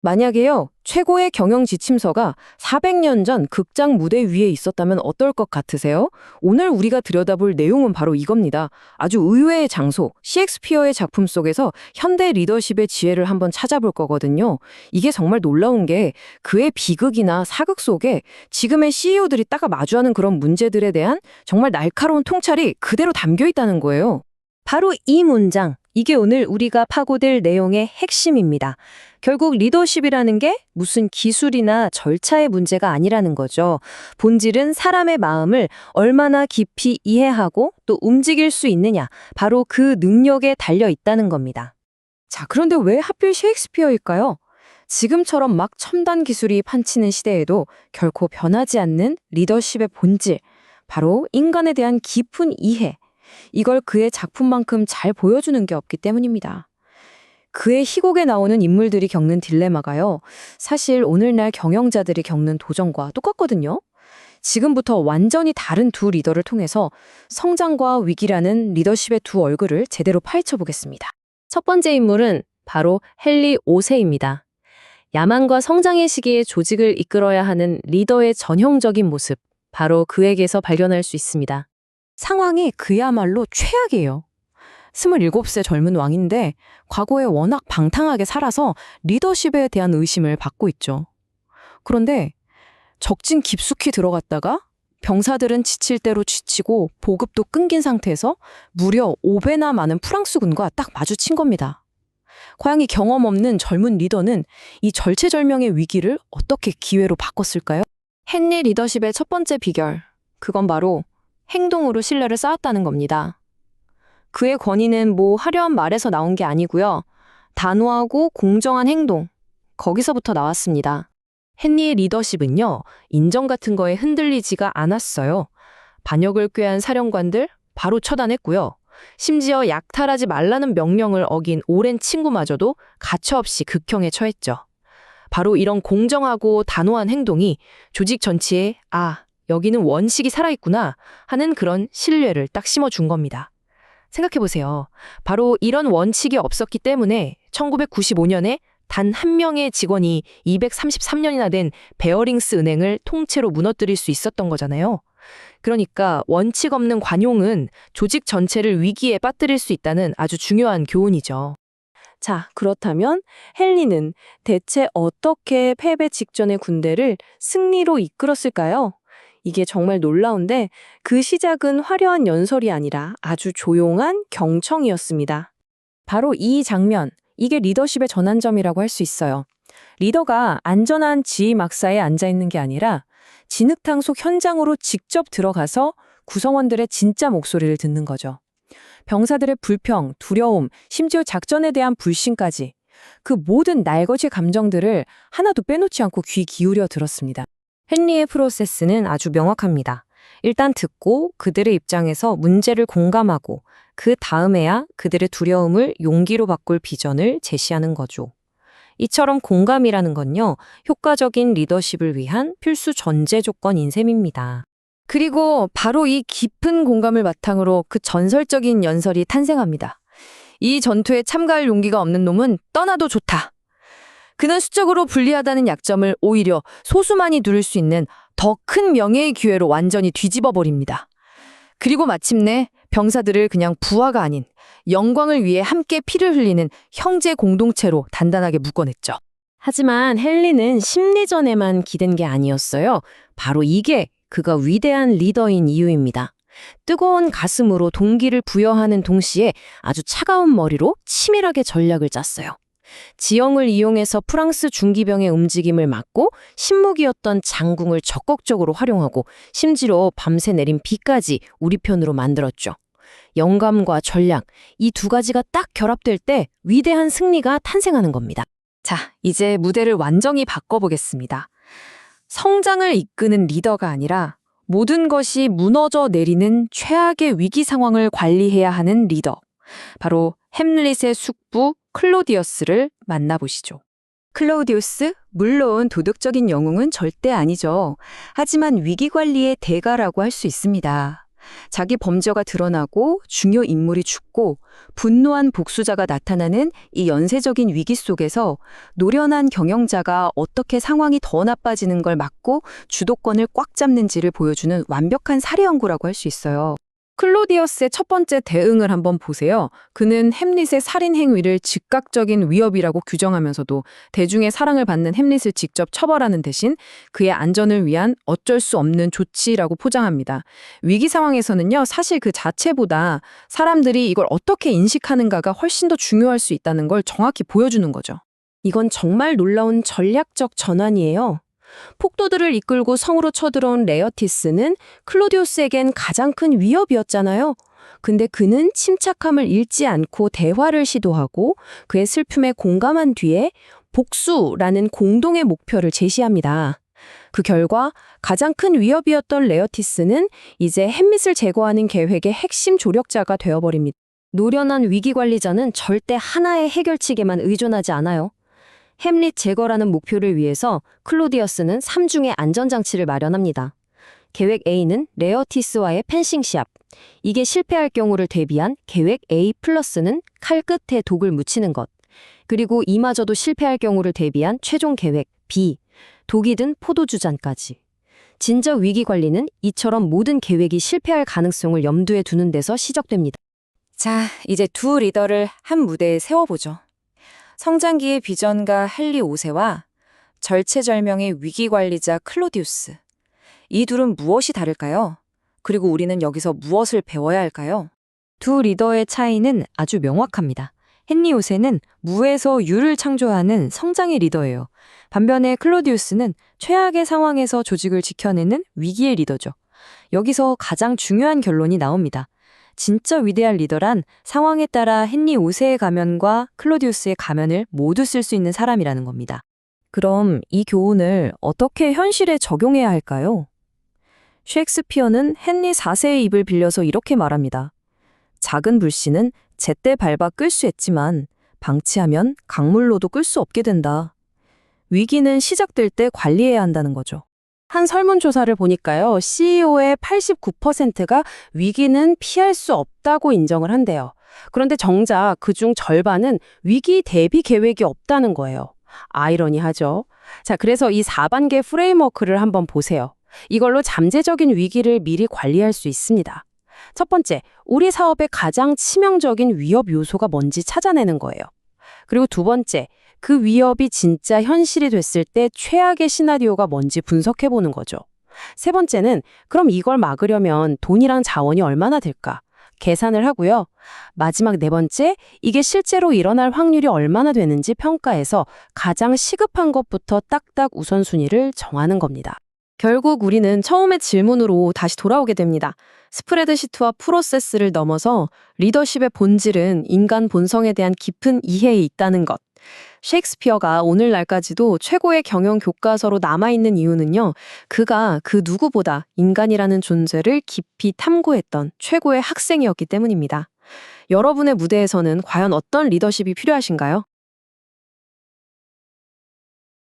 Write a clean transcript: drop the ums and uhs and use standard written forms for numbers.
만약에요, 최고의 경영 지침서가 400년 전 극장 무대 위에 있었다면 어떨 것 같으세요? 오늘 우리가 들여다볼 내용은 바로 이겁니다. 아주 의외의 장소, 셰익스피어의 작품 속에서 현대 리더십의 지혜를 한번 찾아볼 거거든요. 이게 정말 놀라운 게 그의 비극이나 사극 속에 지금의 CEO들이 딱 마주하는 그런 문제들에 대한 정말 날카로운 통찰이 그대로 담겨 있다는 거예요. 바로 이 문장, 이게 오늘 우리가 파고들 내용의 핵심입니다. 결국 리더십이라는 게 무슨 기술이나 절차의 문제가 아니라는 거죠. 본질은 사람의 마음을 얼마나 깊이 이해하고 또 움직일 수 있느냐, 바로 그 능력에 달려 있다는 겁니다. 자, 그런데 왜 하필 셰익스피어일까요? 지금처럼 막 첨단 기술이 판치는 시대에도 결코 변하지 않는 리더십의 본질, 바로 인간에 대한 깊은 이해, 이걸 그의 작품만큼 잘 보여주는 게 없기 때문입니다. 그의 희곡에 나오는 인물들이 겪는 딜레마가요, 사실 오늘날 경영자들이 겪는 도전과 똑같거든요. 지금부터 완전히 다른 두 리더를 통해서 성장과 위기라는 리더십의 두 얼굴을 제대로 파헤쳐보겠습니다. 첫 번째 인물은 바로 헨리 5세입니다. 야망과 성장의 시기에 조직을 이끌어야 하는 리더의 전형적인 모습, 바로 그에게서 발견할 수 있습니다. 상황이 그야말로 최악이에요. 27세 젊은 왕인데 과거에 워낙 방탕하게 살아서 리더십에 대한 의심을 받고 있죠. 그런데 적진 깊숙이 들어갔다가 병사들은 지칠 대로 지치고 보급도 끊긴 상태에서 무려 5배나 많은 프랑스군과 딱 마주친 겁니다. 과연 이 경험 없는 젊은 리더는 이 절체절명의 위기를 어떻게 기회로 바꿨을까요? 헨리 리더십의 첫 번째 비결, 그건 바로 행동으로 신뢰를 쌓았다는 겁니다. 그의 권위는 뭐 화려한 말에서 나온 게 아니고요. 단호하고 공정한 행동, 거기서부터 나왔습니다. 헨리의 리더십은요, 인정 같은 거에 흔들리지가 않았어요. 반역을 꾀한 사령관들 바로 처단했고요. 심지어 약탈하지 말라는 명령을 어긴 오랜 친구마저도 가차없이 극형에 처했죠. 바로 이런 공정하고 단호한 행동이 조직 전체에 여기는 원칙이 살아있구나 하는 그런 신뢰를 딱 심어준 겁니다. 생각해보세요. 바로 이런 원칙이 없었기 때문에 1995년에 단 한 명의 직원이 233년이나 된 베어링스 은행을 통째로 무너뜨릴 수 있었던 거잖아요. 그러니까 원칙 없는 관용은 조직 전체를 위기에 빠뜨릴 수 있다는 아주 중요한 교훈이죠. 자, 그렇다면 헨리는 대체 어떻게 패배 직전의 군대를 승리로 이끌었을까요? 이게 정말 놀라운데 그 시작은 화려한 연설이 아니라 아주 조용한 경청이었습니다. 바로 이 장면, 이게 리더십의 전환점이라고 할 수 있어요. 리더가 안전한 지휘막사에 앉아있는 게 아니라 진흙탕 속 현장으로 직접 들어가서 구성원들의 진짜 목소리를 듣는 거죠. 병사들의 불평, 두려움, 심지어 작전에 대한 불신까지 그 모든 날것의 감정들을 하나도 빼놓지 않고 귀 기울여 들었습니다. 헨리의 프로세스는 아주 명확합니다. 일단 듣고 그들의 입장에서 문제를 공감하고 그 다음에야 그들의 두려움을 용기로 바꿀 비전을 제시하는 거죠. 이처럼 공감이라는 건요, 효과적인 리더십을 위한 필수 전제 조건인 셈입니다. 그리고 바로 이 깊은 공감을 바탕으로 그 전설적인 연설이 탄생합니다. 이 전투에 참가할 용기가 없는 놈은 떠나도 좋다. 그는 수적으로 불리하다는 약점을 오히려 소수만이 누릴 수 있는 더 큰 명예의 기회로 완전히 뒤집어 버립니다. 그리고 마침내 병사들을 그냥 부하가 아닌 영광을 위해 함께 피를 흘리는 형제 공동체로 단단하게 묶어냈죠. 하지만 헨리는 심리전에만 기댄 게 아니었어요. 바로 이게 그가 위대한 리더인 이유입니다. 뜨거운 가슴으로 동기를 부여하는 동시에 아주 차가운 머리로 치밀하게 전략을 짰어요. 지형을 이용해서 프랑스 중기병의 움직임을 막고 신무기였던 장궁을 적극적으로 활용하고 심지어 밤새 내린 비까지 우리 편으로 만들었죠. 영감과 전략, 이 두 가지가 딱 결합될 때 위대한 승리가 탄생하는 겁니다. 자, 이제 무대를 완전히 바꿔보겠습니다. 성장을 이끄는 리더가 아니라 모든 것이 무너져 내리는 최악의 위기 상황을 관리해야 하는 리더. 바로 햄릿의 숙부 클로디어스를 만나보시죠. 클라우디우스? 물론 도덕적인 영웅은 절대 아니죠. 하지만 위기관리의 대가라고 할 수 있습니다. 자기 범죄가 드러나고 중요 인물이 죽고 분노한 복수자가 나타나는 이 연쇄적인 위기 속에서 노련한 경영자가 어떻게 상황이 더 나빠지는 걸 막고 주도권을 꽉 잡는지를 보여주는 완벽한 사례 연구라고 할 수 있어요. 클로디어스의 첫 번째 대응을 한번 보세요. 그는 햄릿의 살인 행위를 즉각적인 위협이라고 규정하면서도 대중의 사랑을 받는 햄릿을 직접 처벌하는 대신 그의 안전을 위한 어쩔 수 없는 조치라고 포장합니다. 위기 상황에서는요, 사실 그 자체보다 사람들이 이걸 어떻게 인식하는가가 훨씬 더 중요할 수 있다는 걸 정확히 보여주는 거죠. 이건 정말 놀라운 전략적 전환이에요. 폭도들을 이끌고 성으로 쳐들어온 레어티스는 클로디우스에겐 가장 큰 위협이었잖아요. 근데 그는 침착함을 잃지 않고 대화를 시도하고 그의 슬픔에 공감한 뒤에 복수라는 공동의 목표를 제시합니다. 그 결과 가장 큰 위협이었던 레어티스는 이제 햄릿을 제거하는 계획의 핵심 조력자가 되어버립니다. 노련한 위기관리자는 절대 하나의 해결책에만 의존하지 않아요. 햄릿 제거라는 목표를 위해서 클로디어스는 3중의 안전장치를 마련합니다. 계획 A는 레어티스와의 펜싱 시합. 이게 실패할 경우를 대비한 계획 A 플러스는 칼 끝에 독을 묻히는 것. 그리고 이마저도 실패할 경우를 대비한 최종 계획 B. 독이 든 포도주잔까지. 진짜 위기 관리는 이처럼 모든 계획이 실패할 가능성을 염두에 두는 데서 시작됩니다. 자, 이제 두 리더를 한 무대에 세워보죠. 성장기의 비전가 헨리 5세와 절체절명의 위기관리자 클로디우스. 이 둘은 무엇이 다를까요? 그리고 우리는 여기서 무엇을 배워야 할까요? 두 리더의 차이는 아주 명확합니다. 헨리 5세는 무에서 유를 창조하는 성장의 리더예요. 반면에 클로디우스는 최악의 상황에서 조직을 지켜내는 위기의 리더죠. 여기서 가장 중요한 결론이 나옵니다. 진짜 위대한 리더란 상황에 따라 헨리 5세의 가면과 클로디우스의 가면을 모두 쓸 수 있는 사람이라는 겁니다. 그럼 이 교훈을 어떻게 현실에 적용해야 할까요? 셰익스피어는 헨리 4세의 입을 빌려서 이렇게 말합니다. 작은 불씨는 제때 밟아 끌 수 있지만 방치하면 강물로도 끌 수 없게 된다. 위기는 시작될 때 관리해야 한다는 거죠. 한 설문조사를 보니까요, CEO의 89%가 위기는 피할 수 없다고 인정을 한대요. 그런데 정작 그중 절반은 위기 대비 계획이 없다는 거예요. 아이러니하죠. 자, 그래서 이 4단계 프레임워크를 한번 보세요. 이걸로 잠재적인 위기를 미리 관리할 수 있습니다. 첫 번째, 우리 사업의 가장 치명적인 위협 요소가 뭔지 찾아내는 거예요. 그리고 두 번째, 그 위협이 진짜 현실이 됐을 때 최악의 시나리오가 뭔지 분석해보는 거죠. 세 번째는 그럼 이걸 막으려면 돈이랑 자원이 얼마나 들까? 계산을 하고요. 마지막 네 번째, 이게 실제로 일어날 확률이 얼마나 되는지 평가해서 가장 시급한 것부터 딱딱 우선순위를 정하는 겁니다. 결국 우리는 처음의 질문으로 다시 돌아오게 됩니다. 스프레드시트와 프로세스를 넘어서 리더십의 본질은 인간 본성에 대한 깊은 이해에 있다는 것. 셰익스피어가 오늘날까지도 최고의 경영 교과서로 남아있는 이유는요, 그가 그 누구보다 인간이라는 존재를 깊이 탐구했던 최고의 학생이었기 때문입니다. 여러분의 무대에서는 과연 어떤 리더십이 필요하신가요?